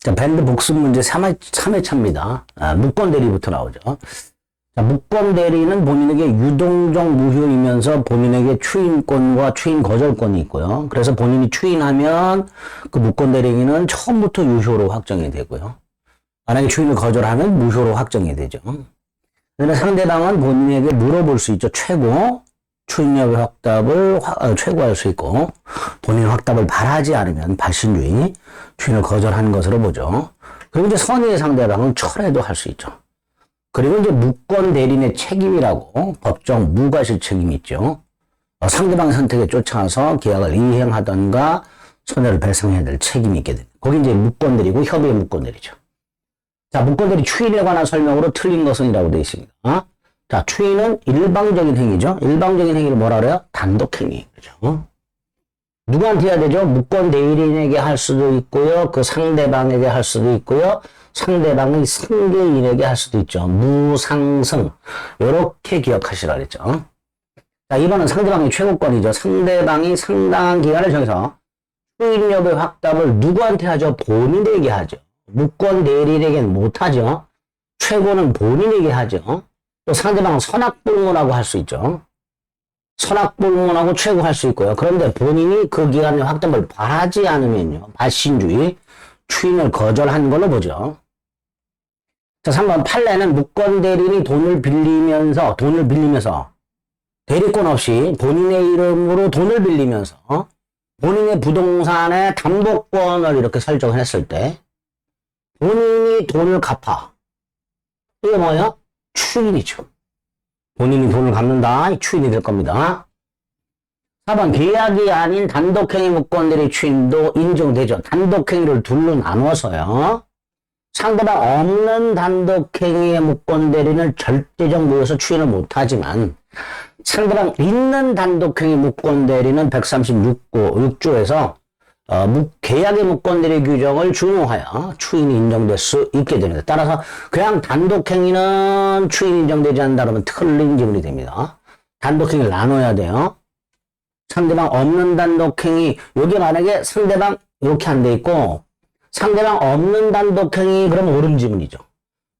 자, 밴드 복습 문제 3회차입니다. 무권 대리부터 나오죠. 자, 무권 대리는 본인에게 유동적 무효이면서 본인에게 추인권과 추인 거절권이 있고요. 그래서 본인이 추인하면 그 무권 대리인은 처음부터 유효로 확정이 되고요. 만약에 추인을 거절하면 무효로 확정이 되죠. 그런데 상대방은 본인에게 물어볼 수 있죠. 최고 추인력의 확답을 최고할 수 있고, 본인 확답을 바라지 않으면 발신주의, 추인을 거절하는 것으로 보죠. 그리고 이제 선의의 상대방은 철회도 할 수 있죠. 그리고 이제 무권 대리인의 책임이라고 법정 무과실 책임이 있죠. 상대방의 선택에 쫓아서 계약을 이행하던가 손해를 배상해야 될 책임이 있게 됩니다. 거기 이제 무권 대리고 협의의 무권 대리죠. 자, 무권 대리 추인에 관한 설명으로 틀린 것은이라고 되어 있습니다. 자, 추인은 일방적인 행위죠. 일방적인 행위를 뭐라 그래요? 단독행위. 그죠? 누구한테 해야 되죠? 무권 대리인에게 할 수도 있고요. 그 상대방에게 할 수도 있고요. 상대방의 상대인에게 할 수도 있죠. 무상승. 요렇게 기억하시라 그랬죠. 자, 이번은 상대방의 최고권이죠. 상대방이 상당한 기간을 정해서 추인 여부의 확답을 누구한테 하죠? 본인에게 하죠. 무권 대리인에게는 못하죠. 최고는 본인에게 하죠. 또 상대방은 선악불문하고 할 수 있죠. 선악불문하고 최고할 수 있고요. 그런데 본인이 그 기간의 확답을 바라지 않으면요. 발신주의, 추인을 거절한 걸로 보죠. 자, 3번 판례는 무권 대리인이 돈을 빌리면서 대리권 없이 본인의 이름으로 돈을 빌리면서 본인의 부동산의 담보권을 이렇게 설정을 했을 때 본인이 돈을 갚아. 이게 뭐예요? 추인이죠. 본인이 돈을 갚는다. 추인이 될 겁니다. 4번 계약이 아닌 단독행위 무권대리 추인도 인정되죠. 단독행위를 둘로 나눠서요. 상대방 없는 단독행위의 무권대리는 절대적 무효에서 추인을 못하지만 상대방 있는 단독행위 무권대리는 136조에서 계약의 무권대리 규정을 준용하여 추인이 인정될 수 있게 됩니다. 따라서 그냥 단독행위는 추인 인정되지 않는다 그러면 틀린 지문이 됩니다. 단독행위를 나눠야 돼요. 상대방 없는 단독행위, 여기 만약에 상대방 이렇게 안 돼 있고 상대방 없는 단독행위 그러면 옳은 지문이죠.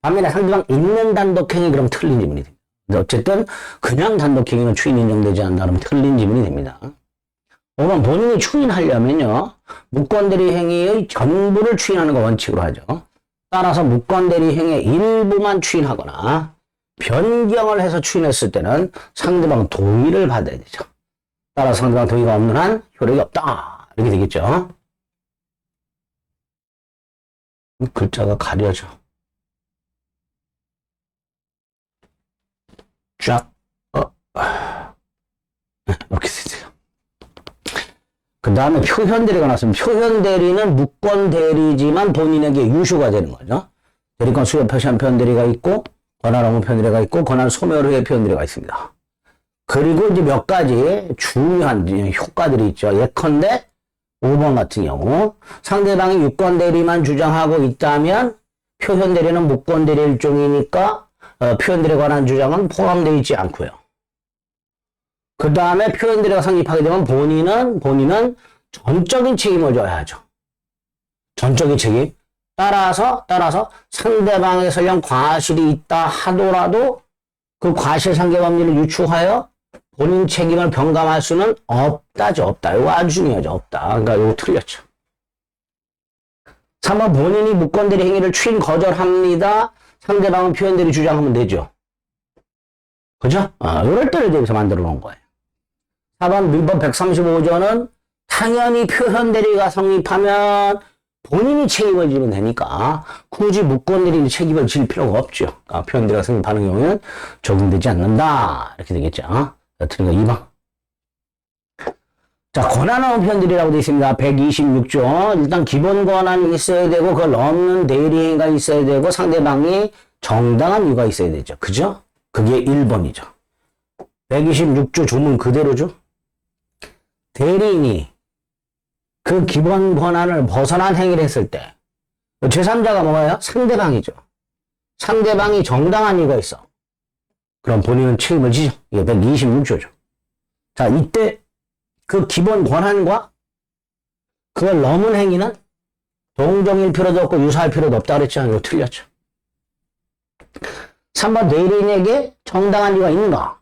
반면에 상대방 있는 단독행위 그러면 틀린 지문이 됩니다. 어쨌든 그냥 단독행위는 추인 인정되지 않는다 그러면 틀린 지문이 됩니다. 5번 본인이 추인하려면요. 무권대리 행위의 전부를 추인하는 거 원칙으로 하죠. 따라서 무권대리 행위의 일부만 추인하거나 변경을 해서 추인했을 때는 상대방 동의를 받아야 되죠. 따라서 상대방 동의가 없는 한 효력이 없다. 이렇게 되겠죠. 글자가 가려져. 쫙. 이렇게 되죠. 그 다음에 표현대리가 나왔습니다. 표현대리는 무권대리지만 본인에게 유효가 되는 거죠. 대리권 수여 표시한 표현대리가 있고, 권한 업무 표현대리가 있고, 권한 소멸 후의 표현대리가 있습니다. 그리고 이제 몇 가지 중요한 효과들이 있죠. 예컨대 5번 같은 경우 상대방이 유권대리만 주장하고 있다면 표현대리는 무권대리 일종이니까 표현대리에 관한 주장은 포함되어 있지 않고요. 그 다음에 표현대리가 성립하게 되면 본인은 전적인 책임을 져야 하죠. 전적인 책임. 따라서 상대방의 설령 과실이 있다 하더라도 그 과실 상계 법리를 유추하여 본인 책임을 변감할 수는 없다죠. 없다. 이거 아주 중요하죠. 없다. 그러니까 이거 틀렸죠. 3번 본인이 무권대리 행위를 추인 거절합니다. 상대방은 표현대리 주장하면 되죠. 그죠? 이럴 때를 대해서 만들어 놓은 거예요. 4번 민법 135조는 당연히 표현대리가 성립하면 본인이 책임을 지면 되니까 굳이 무권대리인이 책임을 질 필요가 없죠. 표현대리가 성립하는 경우에는 적용되지 않는다. 이렇게 되겠죠. 틀린 거 2번. 자, 권한없는 표현대리라고 되어 있습니다. 126조. 일단 기본 권한이 있어야 되고 그걸 넘는 대리행위가 있어야 되고 상대방이 정당한 이유가 있어야 되죠. 그죠? 그게 1번이죠. 126조 조문 그대로죠. 대리인이 그 기본 권한을 벗어난 행위를 했을 때 제3자가 뭐예요? 상대방이죠. 상대방이 정당한 이유가 있어. 그럼 본인은 책임을 지죠. 이게 126조죠. 자, 이때 그 기본 권한과 그걸 넘은 행위는 동종일 필요도 없고 유사할 필요도 없다 그랬죠. 이거 틀렸죠. 3번 대리인에게 정당한 이유가 있는가?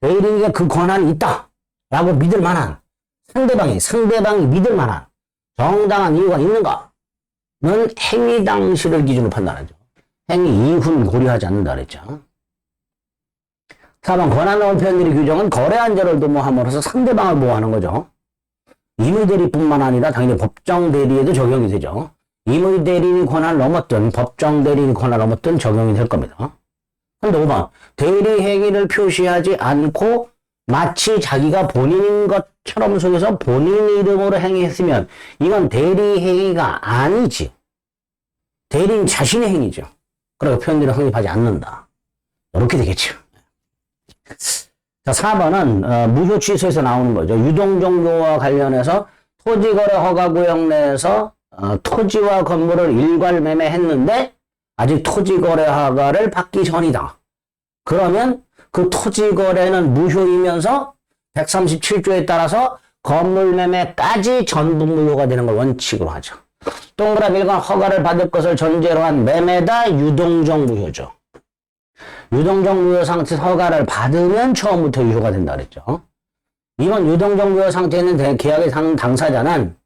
대리인에게 그 권한이 있다 라고 믿을 만한 상대방이 믿을 만한 정당한 이유가 있는가? 는 행위 당시를 기준으로 판단하죠. 행위 이후는 고려하지 않는다 그랬죠. 4번 권한로원 표현들의 규정은 거래한 자를 도모함으로써 상대방을 보호하는 거죠. 임의대리뿐만 아니라 당연히 법정대리에도 적용이 되죠. 임의대리인이 권한을 넘었든 법정대리인이 권한을 넘었든 적용이 될 겁니다. 근데 5번 대리 행위를 표시하지 않고 마치 자기가 본인인 것처럼 속여서 본인 이름으로 행위했으면 이건 대리 행위가 아니지. 대리인 자신의 행위죠. 그리고 표현들을 성립하지 않는다. 이렇게 되겠죠. 자, 4번은 무효 취소에서 나오는 거죠. 유동종료와 관련해서 토지거래 허가구역 내에서 토지와 건물을 일괄 매매했는데 아직 토지거래 허가를 받기 전이다. 그러면 그 토지거래는 무효이면서 137조에 따라서 건물 매매까지 전부 무효가 되는 걸 원칙으로 하죠. 동그라미 1번 허가를 받을 것을 전제로 한 매매다 유동적 무효죠. 유동적 무효 상태에서 허가를 받으면 처음부터 유효가 된다 그랬죠. 이번 유동적 무효 상태에 있는 계약의 당사자는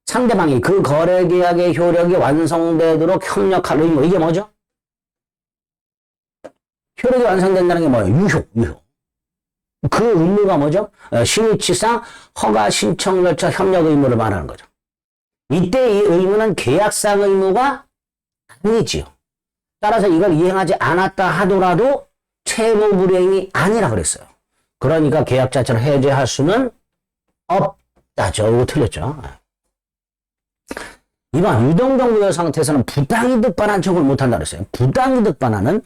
상대방이 그 거래 계약의 효력이 완성되도록 협력할 의무. 이게 뭐죠? 효력이 완성된다는 게 뭐예요? 유효. 그 의무가 뭐죠? 신의치상 허가 신청 절차 협력 의무를 말하는 거죠. 이때 이 의무는 계약상 의무가 아니지요. 따라서 이걸 이행하지 않았다 하더라도 채무 불이행이 아니라 그랬어요. 그러니까 계약 자체를 해제할 수는 없다죠. 이거 틀렸죠. 2번 유동적 무효 상태에서는 부당이득 반환 청구를 못한다 그랬어요. 부당이득 반환은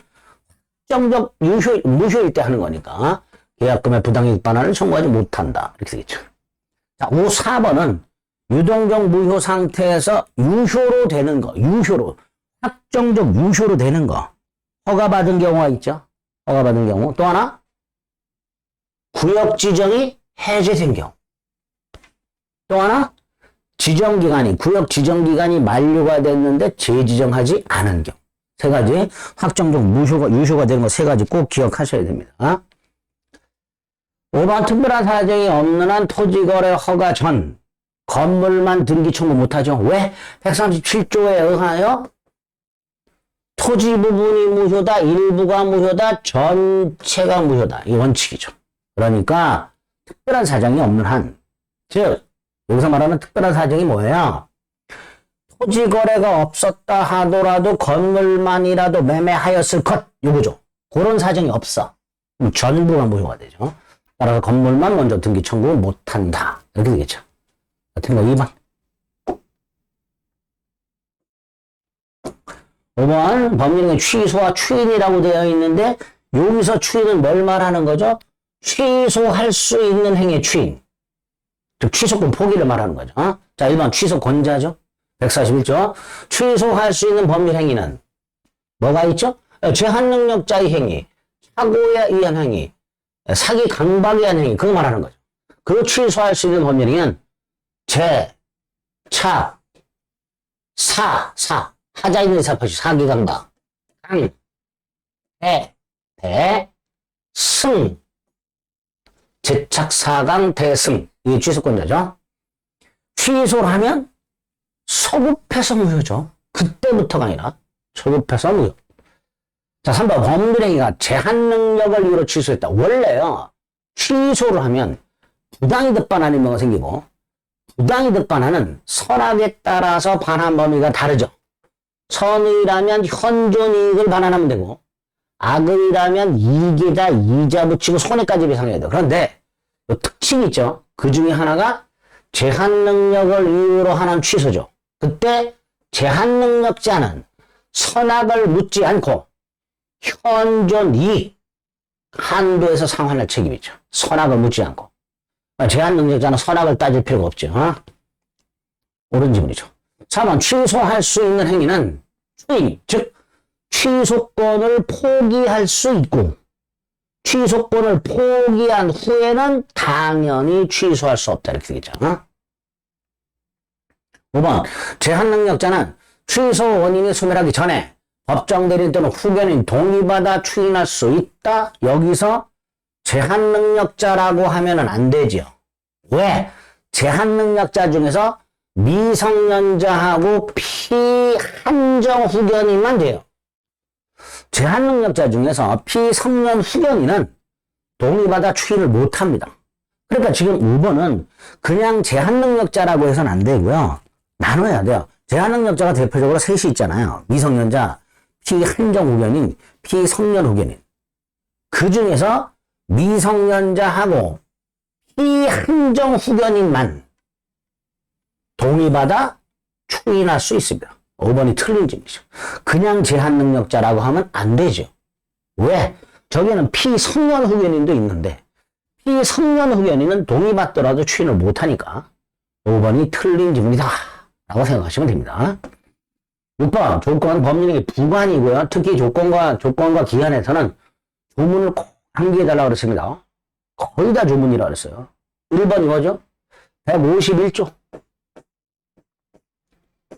확정적 무효일 때 하는 거니까 계약금의 부당이득 반환을 청구하지 못한다. 이렇게 되겠죠. 자, 4번은 유동적 무효 상태에서 유효로 되는 거, 확정적 유효로 되는 거. 허가받은 경우가 있죠. 허가받은 경우. 또 하나, 구역 지정이 해제된 경우. 또 하나, 구역 지정기간이 만료가 됐는데 재지정하지 않은 경우. 세 가지, 확정적 유효가 되는 거 세 가지 꼭 기억하셔야 됩니다. 5번 특별한 사정이 없는 한 토지거래 허가 전 건물만 등기 청구 못하죠. 왜? 137조에 의하여 토지 부분이 무효다, 일부가 무효다, 전체가 무효다. 이 원칙이죠. 그러니까 특별한 사정이 없는 한, 즉 여기서 말하는 특별한 사정이 뭐예요? 토지 거래가 없었다 하더라도 건물만이라도 매매하였을 것, 요거죠. 그런 사정이 없어. 그럼 전부가 무효가 되죠. 따라서 건물만 먼저 등기 청구 못한다. 이렇게 되겠죠. 같은 거 2번. 5번 법률에 취소와 추인이라고 되어 있는데 여기서 추인은 뭘 말하는 거죠? 취소할 수 있는 행위의 추인. 즉 취소권 포기를 말하는 거죠. 자, 1번 취소권자죠. 141조. 취소할 수 있는 법률 행위는 뭐가 있죠? 제한능력자의 행위, 사고에 의한 행위, 사기 강박에 의한 행위, 그거 말하는 거죠. 그 취소할 수 있는 법률 행위는 하자 있는 사표시 사기 강박, 승, 제착 사강 대승, 이게 취소권자죠. 취소를 하면 소급해서 무효죠. 그때부터가 아니라 소급해서 무효. 자, 3번 법률행위가 제한 능력을 이유로 취소했다. 원래요, 취소를 하면 부당이득 반환의 의무가 생기고, 부당이득 반환은 선악에 따라서 반환 범위가 다르죠. 선의라면 현존 이익을 반환하면 되고, 악의라면 이익에다 이자 붙이고 손해까지 배상해야 돼요. 그런데 특징이 있죠. 그 중에 하나가 제한 능력을 이유로 하는 취소죠. 그때 제한 능력자는 선악을 묻지 않고 현존 이익 한도에서 상환할 책임이 있죠. 선악을 묻지 않고. 제한 능력자는 선악을 따질 필요가 없죠. 옳은 지문이죠. 4번 취소할 수 있는 행위는 추인, 즉 취소권을 포기할 수 있고 취소권을 포기한 후에는 당연히 취소할 수 없다. 이렇게 되겠죠. 5번 제한능력자는 취소 원인이 소멸하기 전에 법정 대리인 또는 후견인 동의받아 추인할 수 있다. 여기서 제한능력자라고 하면은 안 되죠. 왜? 제한능력자 중에서 미성년자하고 피한정 후견인만 돼요. 제한능력자 중에서 피성년 후견인은 동의받아 추인을 못합니다. 그러니까 지금 5번은 그냥 제한능력자라고 해서는 안 되고요. 나눠야 돼요. 제한능력자가 대표적으로 셋이 있잖아요. 미성년자, 피한정 후견인, 피성년 후견인. 그 중에서 미성년자하고 피한정 후견인만 동의받아 추인할 수 있습니다. 5번이 틀린 점이죠. 그냥 제한능력자라고 하면 안 되죠. 왜? 저기는 피성년 후견인도 있는데 피성년 후견인은 동의받더라도 추인을 못하니까 5번이 틀린 질문이다 라고 생각하시면 됩니다. 6번 조건 법률행위 부관이고요. 특히 조건과 기한에서는 조문을 꼭 암기해달라고 그랬습니다. 거의 다 조문이라고 그랬어요. 1번 이거죠. 151조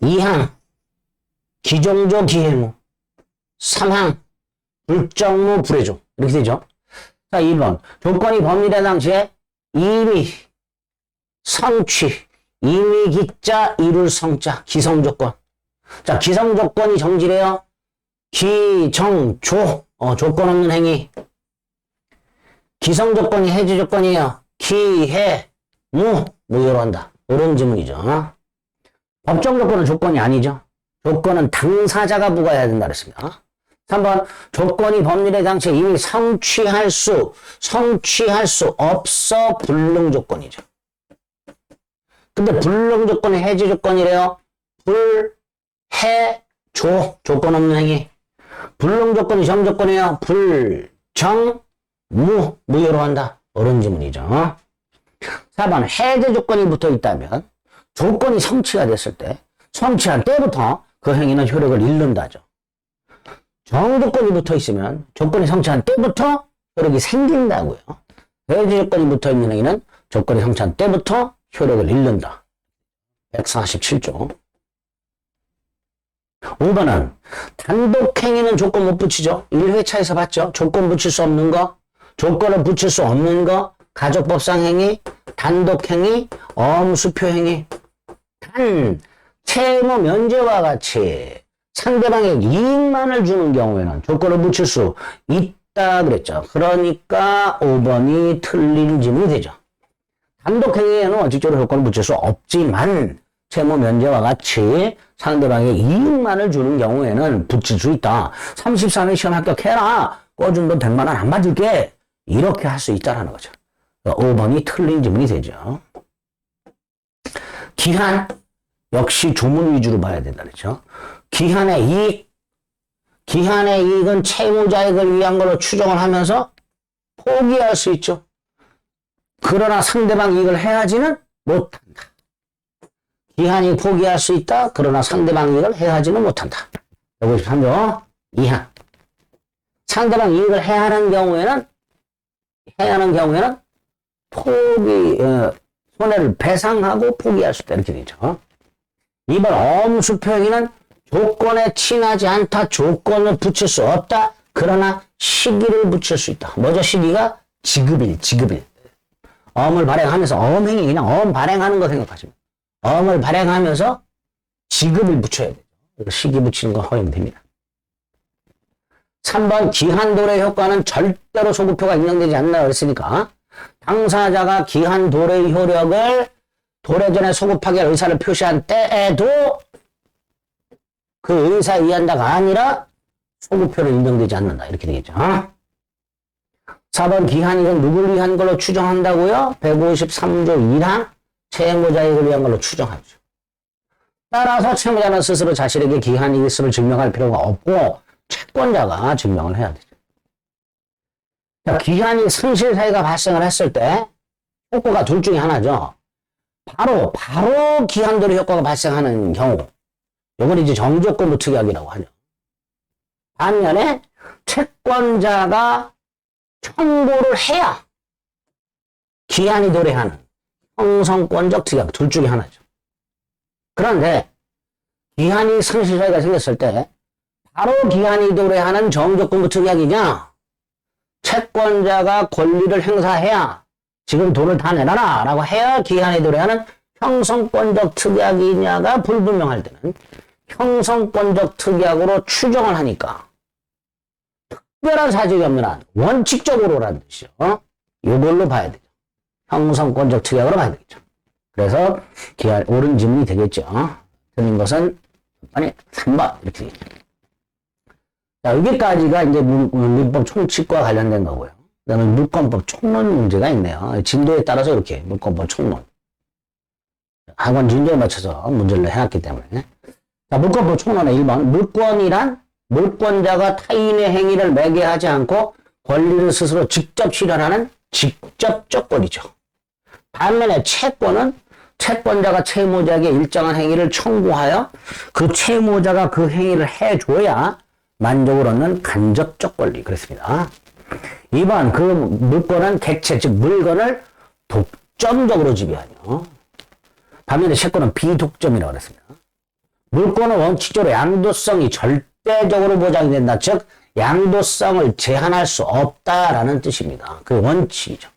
2항 기종조 기해무 3항 불정무 불해조 이렇게 되죠. 자 2번 조건이 법률의 당시에 이미 성취 이미 기자 이룰 성자 기성조건. 자 기성조건이 정지래요. 기정조 조건 없는 행위. 기성조건이 해지조건이에요. 기해무 무효로 한다. 이런 지문이죠. 법정조건은 조건이 아니죠. 조건은 당사자가 부과해야 된다 그랬습니다. 3번 조건이 법률의 당시에 이미 성취할 수 없어 불능조건이죠. 근데 불능조건이 해지조건이래요. 불해조 조건 없는 행위. 불능조건이 정조건이에요. 무효로 한다. 이런 지문이죠. 4번 해제 조건이 붙어 있다면 조건이 성취가 됐을 때 성취한 때부터 그 행위는 효력을 잃는다죠. 정조건이 붙어 있으면 조건이 성취한 때부터 효력이 생긴다고요. 해제 조건이 붙어 있는 행위는 조건이 성취한 때부터 효력을 잃는다. 147조. 5번은 단독행위는 조건 못 붙이죠. 1회차에서 봤죠. 조건 붙일 수 없는 거, 조건을 붙일 수 없는 거, 가족법상 행위, 단독행위, 엄수표행위. 단, 채무 면제와 같이 상대방에게 이익만을 주는 경우에는 조건을 붙일 수 있다 그랬죠. 그러니까 5번이 틀린 질문이 되죠. 단독행위에는 원칙적으로 조건을 붙일 수 없지만 채무 면제와 같이 상대방에게 이익만을 주는 경우에는 붙일 수 있다. 33회 시험 합격해라. 꿔준 돈 100만 원 안 받을게. 이렇게 할 수 있다는 거죠. 5번이 틀린 질문이 되죠. 기한 역시 조문 위주로 봐야 된다 그랬죠. 기한의 이익은 채무자익을 위한 걸로 추정을 하면서 포기할 수 있죠. 그러나 상대방 이익을 해하지는 못한다. 기한이 포기할 수 있다. 그러나 상대방 이익을 해하지는 못한다. 153조 2항 상대방 이익을 해하는 경우에는 손해를 배상하고 포기할 수 있다. 이렇게 되죠. 2번 엄수표행위는 조건에 친하지 않다. 조건을 붙일 수 없다. 그러나 시기를 붙일 수 있다. 뭐죠? 시기가 지급일. 엄을 발행하면서 엄행위 그냥 엄 발행하는 거 생각하시면 엄을 발행하면서 지급을 붙여야 돼요. 시기 붙이는 거 허용됩니다. 됩니다. 3번 기한도래 효과는 절대로 소급표가 인정되지 않는다고 했으니까 당사자가 기한도래 효력을 도래 전에 소급하기 위한 의사를 표시한 때에도 그 의사에 의한다가 아니라 소급표는 인정되지 않는다. 이렇게 되겠죠. 4번 기한이건 누구를 위한 걸로 추정한다고요? 153조 1항 채무자익을 위한 걸로 추정하죠. 따라서 채무자는 스스로 자신에게 기한이 있음을 증명할 필요가 없고 채권자가 증명을 해야 되죠. 자, 기한이 상실사유가 발생을 했을 때 효과가 둘 중에 하나죠. 바로 기한도래 효과가 발생하는 경우 이건 이제 정조건부 특약이라고 하죠. 반면에 채권자가 청구를 해야 기한이 도래하는 형성권적 특약 둘 중에 하나죠. 그런데 기한이 상실 사유가 생겼을 때 바로 기한이 도래하는 정적금부 특약이냐? 채권자가 권리를 행사해야 지금 돈을 다 내놔라 라고 해야 기한이 도래하는 형성권적 특약이냐가 불분명할 때는 형성권적 특약으로 추정을 하니까 특별한 사정이 없는 한 원칙적으로라는 뜻이죠. 이걸로 봐야 되죠. 형성권적 특약으로 봐야 되겠죠. 그래서 기한 옳은 질문이 되겠죠. 틀린 것은 아니 3번 이렇게 되겠죠. 자, 여기까지가 이제 민법 총칙과 관련된 거고요. 그다음에 물권법 총론 문제가 있네요. 진도에 따라서 이렇게 물권법 총론. 학원 진도에 맞춰서 문제를 해놨기 때문에. 자, 물권법 총론의 1번. 물권이란 물권자가 타인의 행위를 매개하지 않고 권리를 스스로 직접 실현하는 직접적 권리죠. 반면에 채권은 채권자가 채무자에게 일정한 행위를 청구하여 그 채무자가 그 행위를 해줘야 만족을 얻는 간접적 권리. 그렇습니다. 2번, 그 물권은 객체, 즉 물건을 독점적으로 지배하며 반면에 채권은 비독점이라고 그랬습니다. 물권은 원칙적으로 양도성이 절대적으로 보장이 된다. 즉 양도성을 제한할 수 없다라는 뜻입니다. 그 원칙이죠.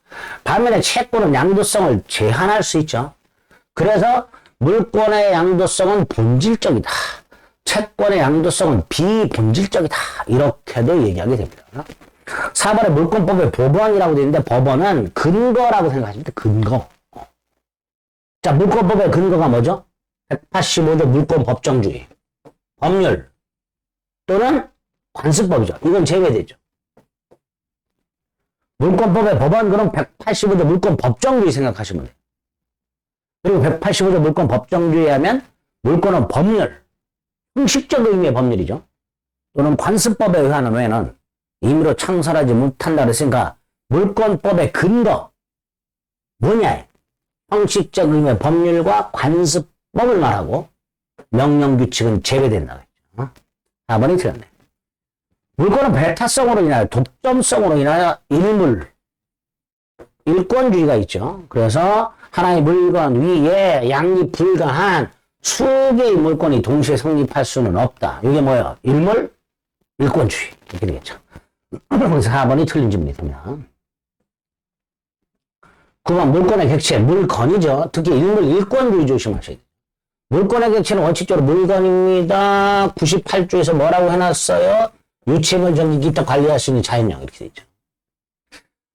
반면에 채권은 양도성을 제한할 수 있죠. 그래서 물권의 양도성은 본질적이다. 채권의 양도성은 비본질적이다. 이렇게도 얘기하게 됩니다. 4번에 물권법의 법원이라고 되어 있는데 법원은 근거라고 생각하시면 돼요. 근거. 자, 물권법의 근거가 뭐죠? 185조 물권 법정주의. 법률 또는 관습법이죠. 이건 제외되죠. 물권법의 법원 그럼 185조 물권 법정주의 생각하시면 돼요. 그리고 185조 물권 법정주의에 하면 물권은 법률, 형식적 의미의 법률이죠. 또는 관습법에 의한 외에는 임의로 창설하지 못한다 그랬으니까 물권법의 근거 뭐냐? 형식적 의미의 법률과 관습법을 말하고 명령규칙은 제외된다. 4번이 틀렸네. 물권은 배타성으로 인하여 독점성으로 인하여 일권주의가 있죠. 그래서 하나의 물건 위에 양립 불가한 수개의 물권이 동시에 성립할 수는 없다. 이게 뭐예요? 일권주의. 이렇게 되겠죠. 그래서 4번이 틀린 질문이 됩니다. 9번 물권의 객체, 물건이죠. 특히 일권주의 조심하셔야 돼요. 물권의 객체는 원칙적으로 물건입니다. 98조에서 뭐라고 해놨어요? 유치물 정기 기타 관리할 수 있는 자연령 이렇게 되어 있죠.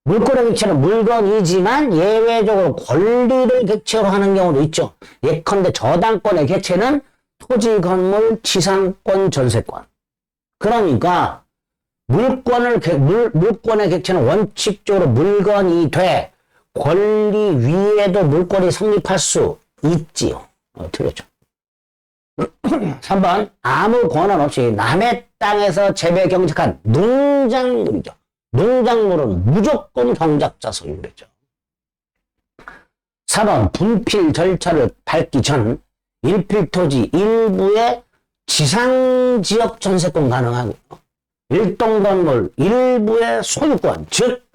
물권의 객체는 물건이지만 예외적으로 권리를 객체로 하는 경우도 있죠. 예컨대 저당권의 객체는 토지, 건물, 지상권, 전세권. 그러니까 물권의 객체는 원칙적으로 물건이 돼 권리 위에도 물권이 성립할 수 있지요. 틀렸죠. 3번 아무 권한 없이 남의 땅에서 재배 경작한 농작물이죠. 농작물은 무조건 경작자 소유랬죠. 4번 분필 절차를 밟기 전 일필토지 일부의 지상지역 전세권 가능하고요. 일동건물 일부의 소유권, 즉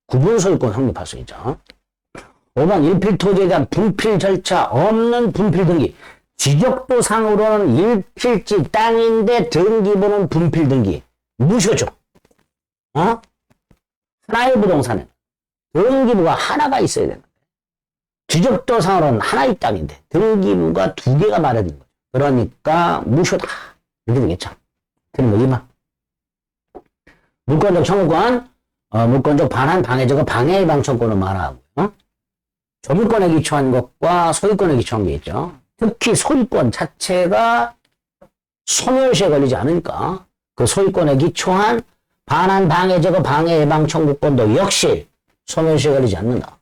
구분 소유권 성립할 수 있죠. 5번 일필토지에 대한 분필 절차 없는 분필 등기. 지적도상으로는 일필지 땅인데 등기부는 분필 등기. 무효죠. 하나의 부동산에 등기부가 하나가 있어야 되는데 지적도상으로는 하나의 땅인데 등기부가 두 개가 마련된 거죠. 그러니까 무효다. 이렇게 되겠죠. 틀린 거 2번. 물권적 청구권, 물권적 반환 방해자가 방해 예방청구권을 말하고요. 조물권에 기초한 것과 소유권에 기초한 게 있죠. 특히 소유권 자체가 소멸시에 걸리지 않으니까 그 소유권에 기초한 반환 방해 제거 방해 예방 청구권도 역시 소멸시에 걸리지 않는다.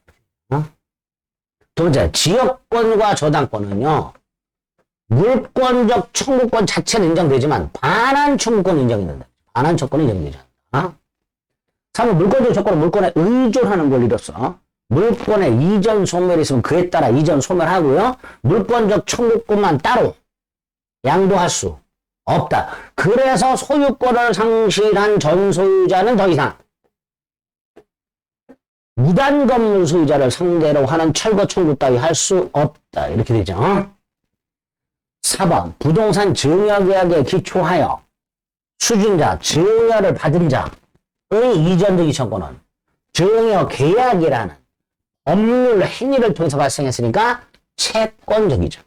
두 번째, 지역권과 저당권은요. 물권적 청구권 자체는 인정되지만 반환 청구권 인정이 된다. 반환 청구권은 인정되지 않는다. 3번 물권적 조건은 물권에 의존하는 권리로서 물권의 이전 소멸이 있으면 그에 따라 이전 소멸하고요. 물권적 청구권만 따로 양도할 수 없다. 그래서 소유권을 상실한 전소유자는 더 이상 무단 건물 소유자를 상대로 하는 철거 청구 따위 할 수 없다. 이렇게 되죠. 4번 부동산 증여계약에 기초하여 수준자, 증여를 받은 자의 이전득이 청구는 증여계약이라는 법률 행위를 통해서 발생했으니까 채권적이죠.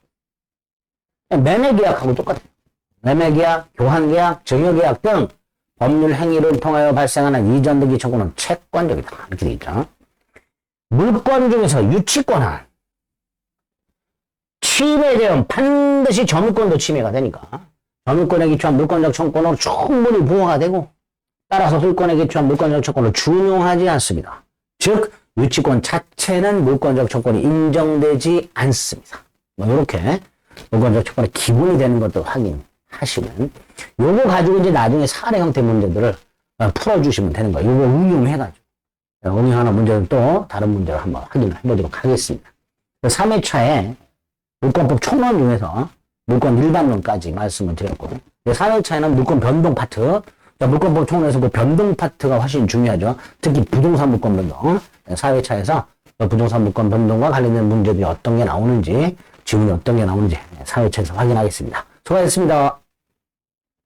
매매계약하고 똑같아요. 매매계약, 교환계약, 증여계약 등 법률 행위를 통하여 발생하는 이전득이 청구는 채권적이다. 이렇게 되겠죠. 물권 중에서 유치권은 침해되면 반드시 점유권도 침해가 되니까 점유권에 기초한 물권적 청구권으로 충분히 부호가 되고 따라서 소유권에 기초한 물권적 청구권을 준용하지 않습니다. 즉 유치권 자체는 물권적 청구권이 인정되지 않습니다. 뭐 이렇게 물권적 청구권의 기본이 되는 것도 확인하시면 요거 가지고 이제 나중에 사례 형태 문제들을 풀어주시면 되는 거예요. 요거 응용해가지고 응용하는 문제는 또 다른 문제를 한번 확인을 해보도록 하겠습니다. 3회차에 물권법 총론 중에서 물권 일반론까지 말씀을 드렸고 4회차에는 물권 변동 파트 물권법 총론에서 그 변동 파트가 훨씬 중요하죠. 특히 부동산 물권 변동 4회차에서 부동산 물권 변동과 관련된 문제들이 어떤 게 나오는지 지문이 어떤 게 나오는지 4회차에서 확인하겠습니다. 수고하셨습니다.